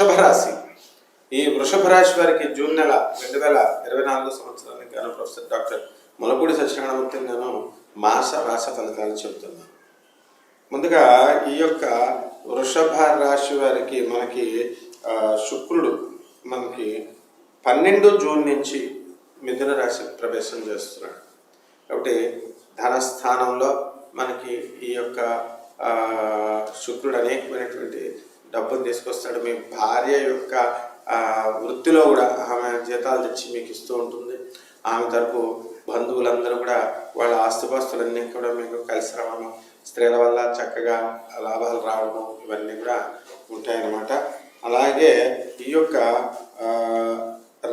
వృషభ రాశి. ఈ వృషభ రాశి వారికి జూన్ నెల 2024 సంవత్సరానికి గాను ప్రొఫెసర్ డాక్టర్ ములపూడి సత్యనారాయణమూర్తి నేను మాస రాశి ఫలితాలు చెబుతున్నాను. ముందుగా ఈ యొక్క వృషభ రాశి వారికి మనకి శుక్రుడు మనకి 12 జూన్ నుంచి మిథున రాశి ప్రవేశం చేస్తున్నాడు. కాబట్టి ధనస్థానంలో మనకి ఈ యొక్క శుక్రుడు అనేకమైనటువంటి డబ్బును తీసుకొస్తాడు. మీ భార్య యొక్క వృత్తిలో కూడా ఆమె జీతాలు తెచ్చి మీకు ఇస్తూ ఉంటుంది. ఆమె తరపు బంధువులందరూ కూడా వాళ్ళ ఆస్తిపాస్తులన్నీ కూడా మీకు కలిసి రావడం, స్త్రీల వల్ల చక్కగా లాభాలు రావడం ఇవన్నీ కూడా ఉంటాయన్నమాట. అలాగే ఈ యొక్క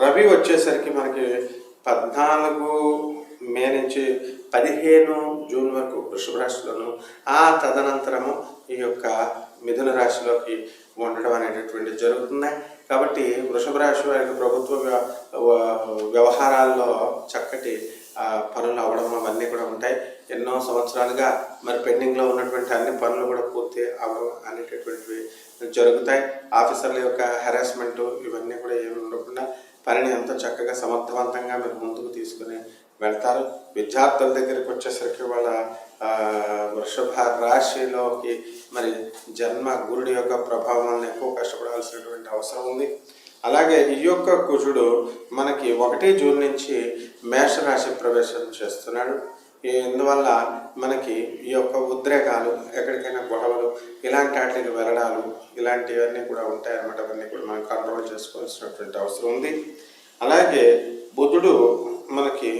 రవి వచ్చేసరికి మనకి 14 మే నుంచి 15 జూన్ వరకు వృషభ రాశిలోను, ఆ తదనంతరము ఈ యొక్క మిథున రాశిలోకి ఉండడం అనేటటువంటి జరుగుతుంది. కాబట్టి వృషభ రాశి వారికి ప్రభుత్వ వ్యవహారాల్లో చక్కటి పనులు అవ్వడం అవన్నీ కూడా ఉంటాయి. ఎన్నో సంవత్సరాలుగా మరి పెండింగ్లో ఉన్నటువంటి అన్ని పనులు కూడా పూర్తి అవ్వడం అనేటటువంటివి జరుగుతాయి. ఆఫీసర్ల యొక్క హెరాస్మెంటు ఇవన్నీ కూడా ఏమి ఉండకుండా పనిని ఎంతో చక్కగా సమర్థవంతంగా మీరు ముందుకు తీసుకుని వెళ్తారు. విద్యార్థుల దగ్గరికి వచ్చేసరికి వాళ్ళ వృషభ రాశిలోకి మరి జన్మ గురుడి యొక్క ప్రభావాలను ఎక్కువ కష్టపడాల్సినటువంటి అవసరం ఉంది. అలాగే ఈ యొక్క కుజుడు మనకి 1 జూన్ నుంచి మేషరాశి ప్రవేశం చేస్తున్నాడు. ఇందువల్ల మనకి ఈ యొక్క ఉద్రేకాలు, ఎక్కడికైనా గొడవలు, ఇలాంటి వాటికి వెళ్ళడాలు ఇలాంటివన్నీ కూడా ఉంటాయన్నమాట. అవన్నీ కూడా మనం కంట్రోల్ చేసుకోవాల్సినటువంటి అవసరం ఉంది. అలాగే బుధుడు మనకి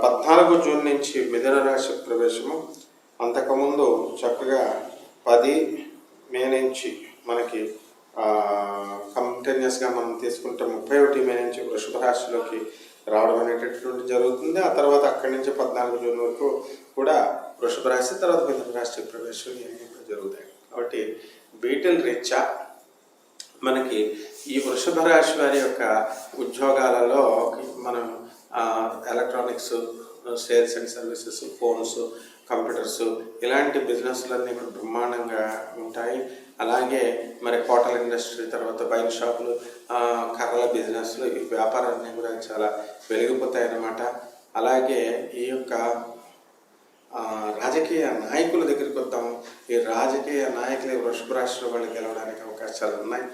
14 జూన్ నుంచి మిథున రాశి ప్రవేశము. అంతకుముందు చక్కగా 10 మే నుంచి మనకి కంటిన్యూస్గా మనం తీసుకుంటే 31 మే నుంచి వృషభ రాశిలోకి రావడం అనేటటువంటి జరుగుతుంది. ఆ తర్వాత అక్కడి నుంచి 14 జూన్ వరకు కూడా వృషభ రాశి, తర్వాత మిథున రాశి ప్రవేశం ఇవన్నీ కూడా జరుగుతాయి. కాబట్టి వీటిల రీత్యా మనకి ఈ వృషభ రాశి వారి యొక్క ఉద్యోగాలలో మనం electronics, sales and services, phones, computers ఇలాంటి బిజినెస్లన్నీ కూడా బ్రహ్మాండంగా ఉంటాయి. అలాగే మరి హోటల్ ఇండస్ట్రీ, తర్వాత వైన్ షాపులు, కర్రల బిజినెస్లు, ఈ వ్యాపారాలన్నీ కూడా చాలా వెలిగిపోతాయి అన్నమాట. అలాగే ఈ యొక్క రాజకీయ నాయకుల దగ్గరికి వద్దాం. ఈ రాజకీయ నాయకులు వృషభ రాశిలో వాళ్ళు గెలవడానికి అవకాశాలు ఉన్నాయి.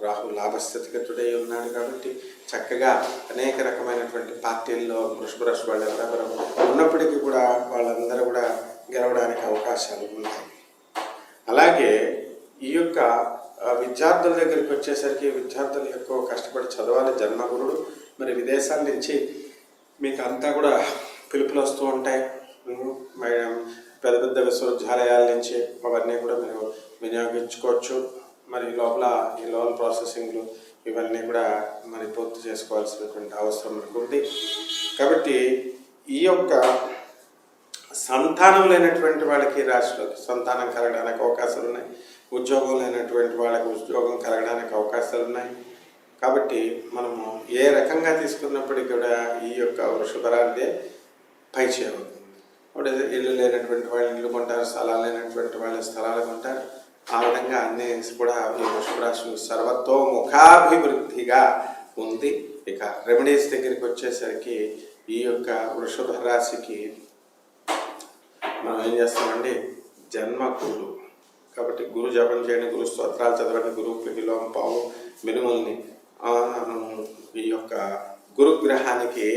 రాహు లాభస్థితిగతుడై ఉన్నాడు కాబట్టి చక్కగా అనేక రకమైనటువంటి పార్టీల్లో వృషభ రాశి వాళ్ళు ఎవరెవరు ఉన్నప్పటికీ కూడా వాళ్ళందరూ కూడా గెలవడానికి అవకాశాలు ఉన్నాయి. అలాగే ఈ యొక్క విద్యార్థుల దగ్గరికి వచ్చేసరికి విద్యార్థులు ఎక్కువ కష్టపడి చదవాలి. జన్మగురుడు మరి విదేశాల నుంచి మీకు అంతా కూడా పిలుపులు వస్తూ ఉంటాయి. పెద్ద పెద్ద విశ్వవిద్యాలయాల నుంచి అవన్నీ కూడా మీరు వినియోగించుకోవచ్చు. మరి ఈ లోన్ ప్రాసెసింగ్లు ఇవన్నీ కూడా మరి పూర్తి చేసుకోవాల్సినటువంటి అవసరం ఉంది. కాబట్టి ఈ యొక్క సంతానం లేనటువంటి వాళ్ళకి రాశిలోకి సంతానం కలగడానికి అవకాశాలు ఉన్నాయి. ఉద్యోగం లేనటువంటి వాళ్ళకి ఉద్యోగం కలగడానికి అవకాశాలు ఉన్నాయి. కాబట్టి మనము ఏ రకంగా తీసుకున్నప్పటికీ కూడా ఈ యొక్క వృషభ రాశి పై చేరుతుంది. అప్పుడు ఇల్లు లేనటువంటి వాళ్ళు ఇల్లు కొంటారు, స్థలాలు లేనటువంటి వాళ్ళు స్థలాలు కొంటారు. ఆ విధంగా అన్ని కూడా ఈ వృషభ రాశి సర్వతోముఖాభివృద్ధిగా ఉంది. ఇక రెమెడీస్ దగ్గరికి వచ్చేసరికి ఈ యొక్క వృషభ రాశికి మనం ఏం చేస్తామండి, జన్మ గురు కాబట్టి గురు జపం చేయండి, గురు స్తోత్రాలు చదవండి, గురువుకి కిలోం పావు మినుముల్ని ఈ యొక్క గురుగ్రహానికి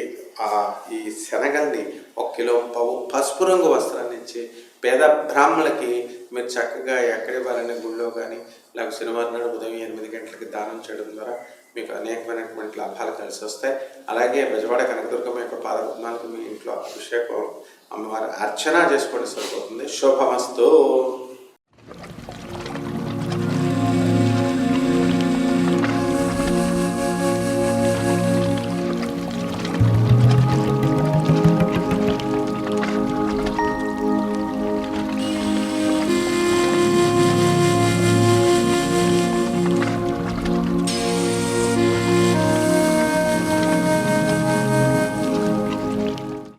ఈ శనగల్ని 1 కిలో పావు పసుపు రంగు వస్త్రాన్ని ఇచ్చి పేద బ్రాహ్మణులకి మీరు చక్కగా ఎక్కడి వాళ్ళని గుళ్ళో కానీ లేకపోతే శనివారం నాడు ఉదయం 8 గంటలకి దానం చేయడం ద్వారా మీకు అనేకమైనటువంటి లాభాలు కలిసి వస్తాయి. అలాగే బెజవాడ కనకదుర్గమ్మ యొక్క పాదపద్మాలకు మీ ఇంట్లో అభిషేకం, అమ్మవారి అర్చన చేసుకోవడం సరిపోతుంది. శుభమస్తు.